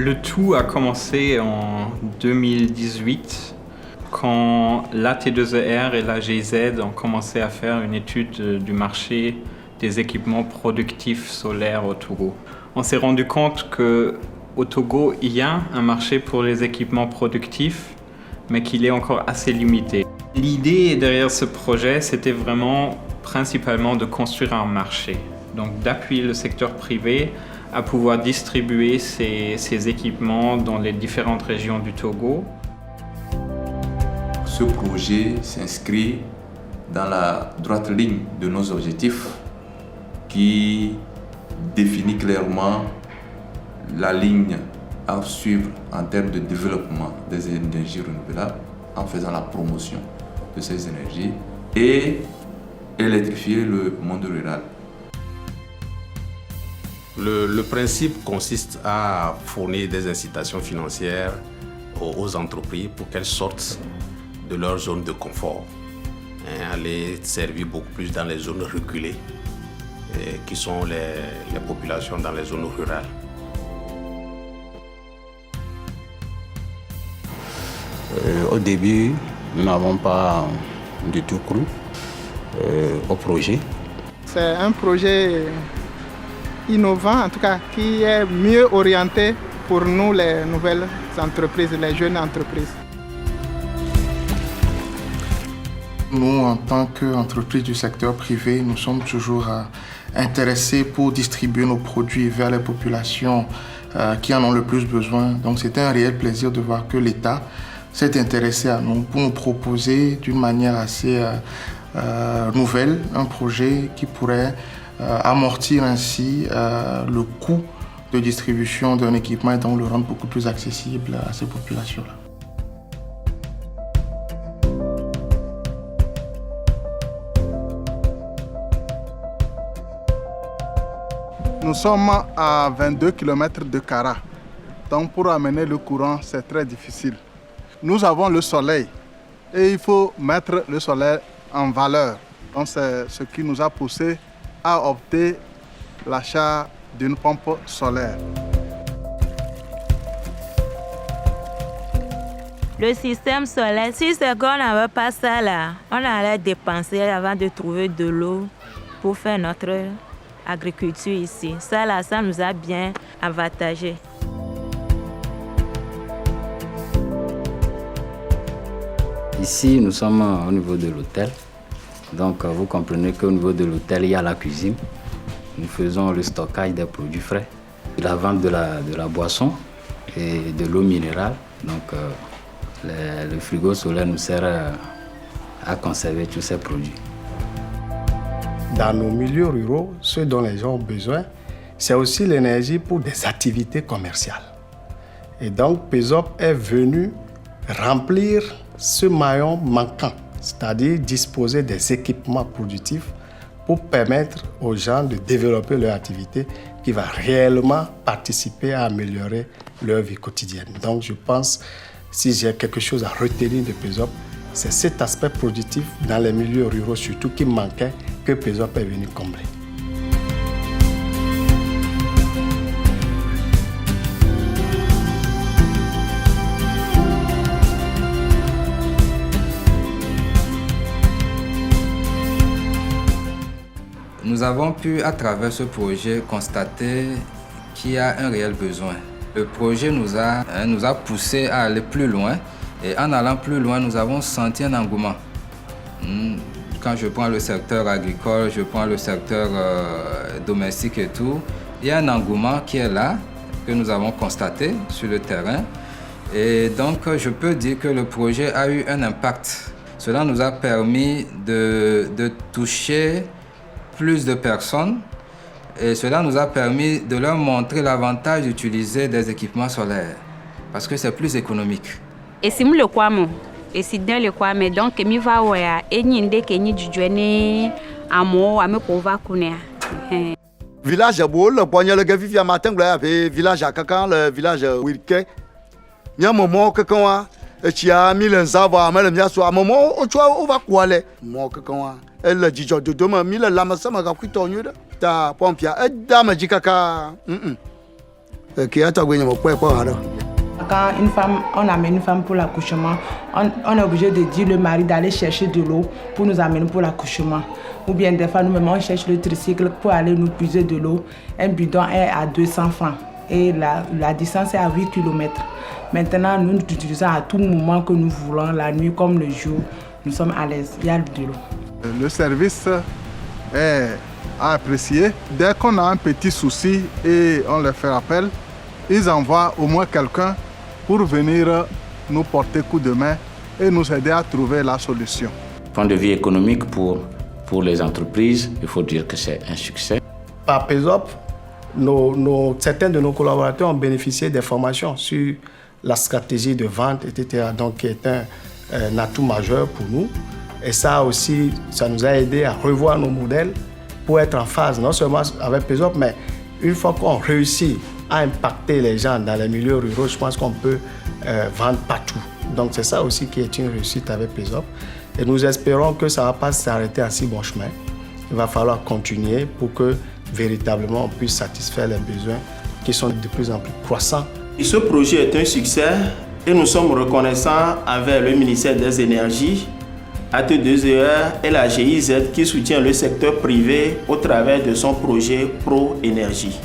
Le tout a commencé en 2018 quand l'AT2ER et la GIZ ont commencé à faire une étude du marché des équipements productifs solaires au Togo. On s'est rendu compte qu'au Togo, il y a un marché pour les équipements productifs, mais qu'il est encore assez limité. L'idée derrière ce projet, c'était vraiment principalement de construire un marché, donc d'appuyer le secteur privé à pouvoir distribuer ces équipements dans les différentes régions du Togo. Ce projet s'inscrit dans la droite ligne de nos objectifs qui définit clairement la ligne à suivre en termes de développement des énergies renouvelables en faisant la promotion de ces énergies et électrifier le monde rural. Le principe consiste à fournir des incitations financières aux entreprises pour qu'elles sortent de leur zone de confort, aller servir beaucoup plus dans les zones reculées, qui sont les populations dans les zones rurales. Au début, nous n'avons pas du tout cru au projet. C'est un projet innovant, en tout cas, qui est mieux orienté pour nous, les nouvelles entreprises, les jeunes entreprises. Nous, en tant qu'entreprise du secteur privé, nous sommes toujours intéressés pour distribuer nos produits vers les populations qui en ont le plus besoin. Donc c'était un réel plaisir de voir que l'État s'est intéressé à nous pour nous proposer d'une manière assez nouvelle un projet qui pourrait amortir ainsi le coût de distribution d'un équipement et donc le rendre beaucoup plus accessible à ces populations-là. Nous sommes à 22 km de Kara, donc pour amener le courant, c'est très difficile. Nous avons le soleil et il faut mettre le soleil en valeur. Donc c'est ce qui nous a poussé à opter l'achat d'une pompe solaire. Le système solaire, si c'est qu'on n'avait pas ça là, on allait dépenser avant de trouver de l'eau pour faire notre agriculture ici. Ça là, ça nous a bien avantagé. Ici, nous sommes au niveau de l'hôtel. Donc, vous comprenez qu'au niveau de l'hôtel, il y a la cuisine. Nous faisons le stockage des produits frais, la vente de la boisson et de l'eau minérale. Donc, le frigo solaire nous sert à conserver tous ces produits. Dans nos milieux ruraux, ce dont les gens ont besoin, c'est aussi l'énergie pour des activités commerciales. Et donc, PESOP est venu remplir ce maillon manquant, c'est-à-dire disposer des équipements productifs pour permettre aux gens de développer leur activité qui va réellement participer à améliorer leur vie quotidienne. Donc je pense, si j'ai quelque chose à retenir de PESOP, c'est cet aspect productif dans les milieux ruraux surtout qui manquait que PESOP est venu combler. Nous avons pu, à travers ce projet, constater qu'il y a un réel besoin. Le projet nous a poussé à aller plus loin et en allant plus loin, nous avons senti un engouement. Quand je prends le secteur agricole, je prends le secteur domestique et tout, il y a un engouement qui est là, que nous avons constaté sur le terrain. Et donc, je peux dire que le projet a eu un impact. Cela nous a permis de toucher plus de personnes et cela nous a permis de leur montrer l'avantage d'utiliser des équipements solaires parce que c'est plus économique. Et si le kwamo et si dans le kwame donc mi va oya et ni ndeke ni djuene amo ame ko va kunia. Village bol le pogne le gavi matin le village à Kakan le village Wilke. Nya momo Kakan tu as mis le zava mais le mia so momo tu va quoi le mo Kakan elle dit de demain mille la massa ma ga kutonyo ta pompia e dama jikaka Quand une femme, on amène une femme pour l'accouchement, on est obligé de dire le mari d'aller chercher de l'eau pour nous amener pour l'accouchement. Ou bien des fois, nous-mêmes, on cherche le tricycle pour aller nous puiser de l'eau. Un bidon est à 200 francs et la distance est à 8 km. Maintenant, nous utilisons à tout moment que nous voulons, la nuit comme le jour. Nous sommes à l'aise, il y a de l'eau. Le service est à apprécier. Dès qu'on a un petit souci et on leur fait appel, ils envoient au moins quelqu'un pour venir nous porter coup de main et nous aider à trouver la solution. Point de vue économique pour les entreprises, il faut dire que c'est un succès. Par PESOP, certains de nos collaborateurs ont bénéficié des formations sur la stratégie de vente, etc. Donc, qui est un atout majeur pour nous. Et ça aussi, ça nous a aidé à revoir nos modèles pour être en phase, non seulement avec PESOP, mais une fois qu'on réussit à impacter les gens dans les milieux ruraux, je pense qu'on peut vendre partout. Donc c'est ça aussi qui est une réussite avec PESOP. Et nous espérons que ça ne va pas s'arrêter à si bon chemin. Il va falloir continuer pour que véritablement on puisse satisfaire les besoins qui sont de plus en plus croissants. Et ce projet est un succès et nous sommes reconnaissants avec le ministère des Énergies, AT2ER et la GIZ qui soutient le secteur privé au travers de son projet Pro Énergie.